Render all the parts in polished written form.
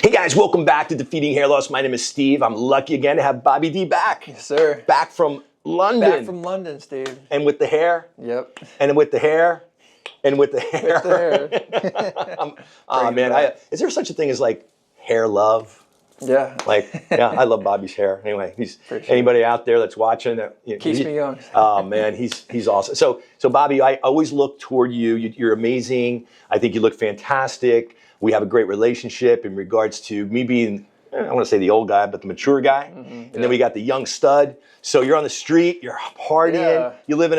Hey guys, welcome back to Defeating Hair Loss. My name is Steve. I'm lucky again to have Bobby D back. Yes, sir. Back from London. Back from London, Steve. And with the hair. Yep. And with the hair. And with the hair. With the hair. Oh man, is there such a thing as like hair love? Yeah. Like, yeah, I love Bobby's hair. Anyway, anybody out there that's watching, keeps me young. Oh man, he's awesome. So Bobby, I always look toward you. You're amazing. I think you look fantastic. We have a great relationship in regards to me being, I don't want to say the old guy, but the mature guy. Mm-hmm, and then we got the young stud. So you're on the street, you're partying. Yeah. You live in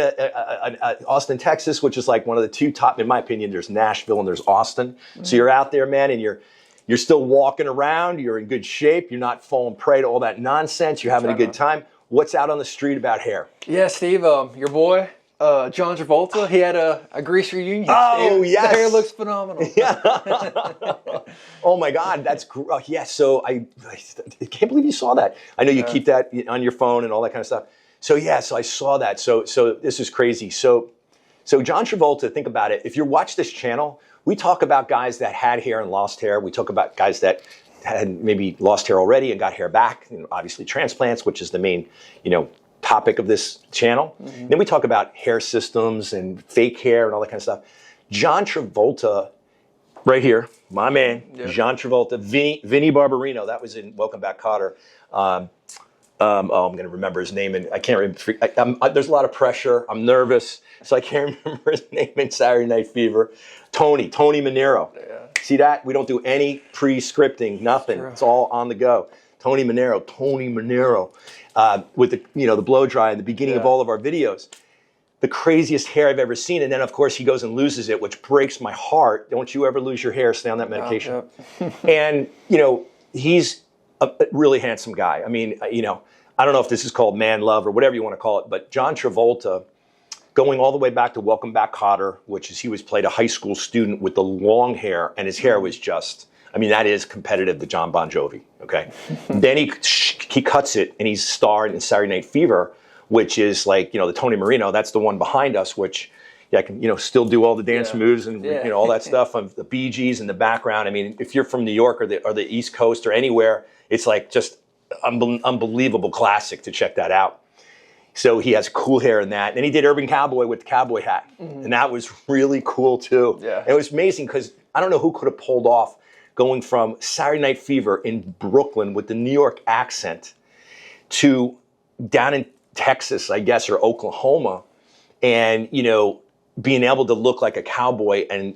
Austin, Texas, which is like one of the two top, in my opinion, there's Nashville and there's Austin. Mm-hmm. So you're out there, man, and you're still walking around. You're in good shape. You're not falling prey to all that nonsense. You're having a good time. What's out on the street about hair? Yeah, Steve, your boy, John Travolta, he had a Grease reunion. Oh, Steve. yes. The hair looks phenomenal. Yeah. Oh, my God. That's great. Yeah, so I can't believe you saw that. I know you keep that on your phone and all that kind of stuff. So, yeah, so I saw that. So this is crazy. So John Travolta, think about it. If you watch this channel, we talk about guys that had hair and lost hair. We talk about guys that had maybe lost hair already and got hair back. And obviously transplants, which is the main, topic of this channel. Mm-hmm. Then we talk about hair systems and fake hair and all that kind of stuff. John Travolta, right here, my man, John Travolta, Vinny Barbarino, that was in Welcome Back, Kotter. I'm going to remember his name, and I can't remember. There's a lot of pressure. I'm nervous, so I can't remember his name in Saturday Night Fever. Tony Manero. Yeah. See that? We don't do any pre-scripting, nothing. It's all on the go. Tony Manero. With the blow dry in the beginning of all of our videos. The craziest hair I've ever seen. And then, of course, he goes and loses it, which breaks my heart. Don't you ever lose your hair. Stay on that medication. And, he's a really handsome guy. I mean, I don't know if this is called man love or whatever you want to call it, but John Travolta, going all the way back to Welcome Back, Kotter, which is he played a high school student with the long hair, and his hair was just, that is competitive to John Bon Jovi, okay? Then he cuts it, and he's starred in Saturday Night Fever, which is like, the Tony Marino, that's the one behind us, which I can, still do all the dance moves and, all that stuff of the Bee Gees in the background. I mean, if you're from New York or the East Coast or anywhere, it's like just unbelievable classic to check that out. So he has cool hair in that. And then he did Urban Cowboy with the cowboy hat. Mm-hmm. And that was really cool, too. Yeah. It was amazing because I don't know who could have pulled off going from Saturday Night Fever in Brooklyn with the New York accent to down in Texas, I guess, or Oklahoma, and, being able to look like a cowboy and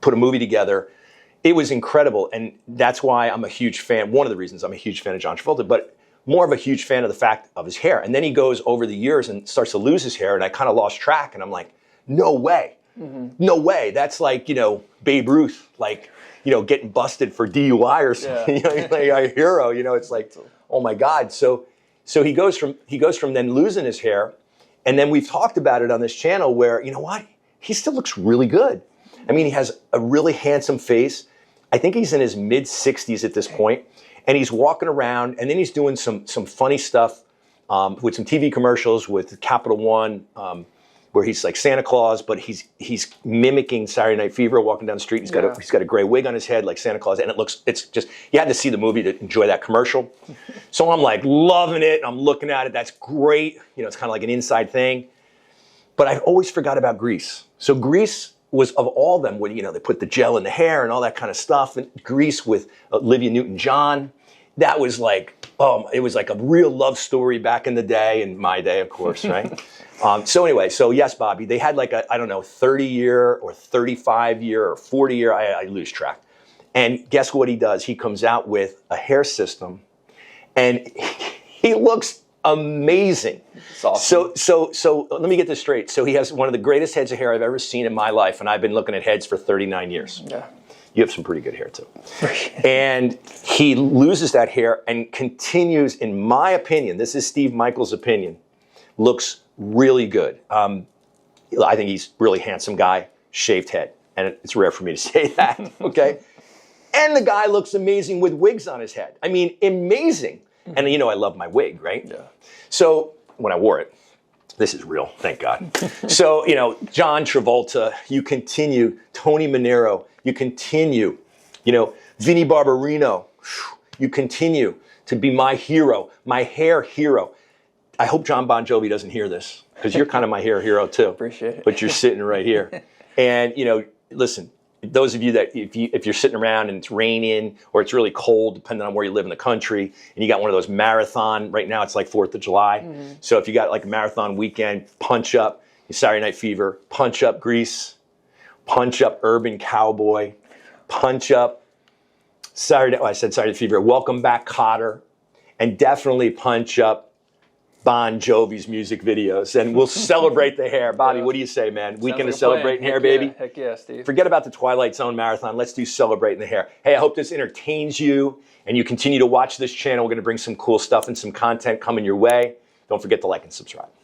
put a movie together. It was incredible. And that's why I'm a huge fan. One of the reasons I'm a huge fan of John Travolta, but more of a huge fan of the fact of his hair. And then he goes over the years and starts to lose his hair. And I kind of lost track. And I'm like, no way. Mm-hmm. No way. That's like, Babe Ruth, like, getting busted for DUI or something. Yeah. Like a hero, it's like, oh my God. So he goes from then losing his hair. And then we've talked about it on this channel where, he still looks really good. He has a really handsome face. I think he's in his mid 60s at this point. And he's walking around, and then he's doing some funny stuff with some TV commercials with Capital One, where he's like Santa Claus, but he's mimicking Saturday Night Fever, walking down the street. He's got a gray wig on his head like Santa Claus, and it's just, you had to see the movie to enjoy that commercial. So I'm like loving it. I'm looking at it. That's great. It's kind of like an inside thing. But I always forgot about Grease. So Grease was, of all of them, when they put the gel in the hair and all that kind of stuff. And Grease with Olivia Newton-John, that was like, it was like a real love story back in the day, in my day, of course, right? So anyway, yes, Bobby, they had like 30-year or 35-year or 40-year, I lose track. And guess what he does? He comes out with a hair system, and he looks amazing. Awesome. So let me get this straight. So he has one of the greatest heads of hair I've ever seen in my life, and I've been looking at heads for 39 years. Yeah. You have some pretty good hair too. And he loses that hair and continues, in my opinion, this is Steve Michael's opinion, looks really good. I think he's a really handsome guy, shaved head. And it's rare for me to say that, okay? And the guy looks amazing with wigs on his head. Amazing. And I love my wig, right? Yeah. So when I wore it, this is real, thank God. So, John Travolta, you continue, Tony Manero, you continue, Vinnie Barbarino, you continue to be my hero, my hair hero. I hope John Bon Jovi doesn't hear this, because you're kind of my hair hero too. Appreciate it. But you're sitting right here. And, you know, listen, those of you that if you're sitting around and it's raining or it's really cold, depending on where you live in the country, and you got one of those marathon, right now it's like 4th of July. Mm-hmm. So if you got like a marathon weekend, punch up Saturday Night Fever, punch up Grease, punch up Urban Cowboy, punch up Saturday Night Fever, Welcome Back Kotter, and definitely punch up Bon Jovi's music videos, and we'll celebrate the hair. Bobby, what do you say, man? Weekend of celebrating hair, baby? Heck yeah, Steve. Forget about the Twilight Zone Marathon. Let's do celebrating the hair. Hey, I hope this entertains you, and you continue to watch this channel. We're going to bring some cool stuff and some content coming your way. Don't forget to like and subscribe.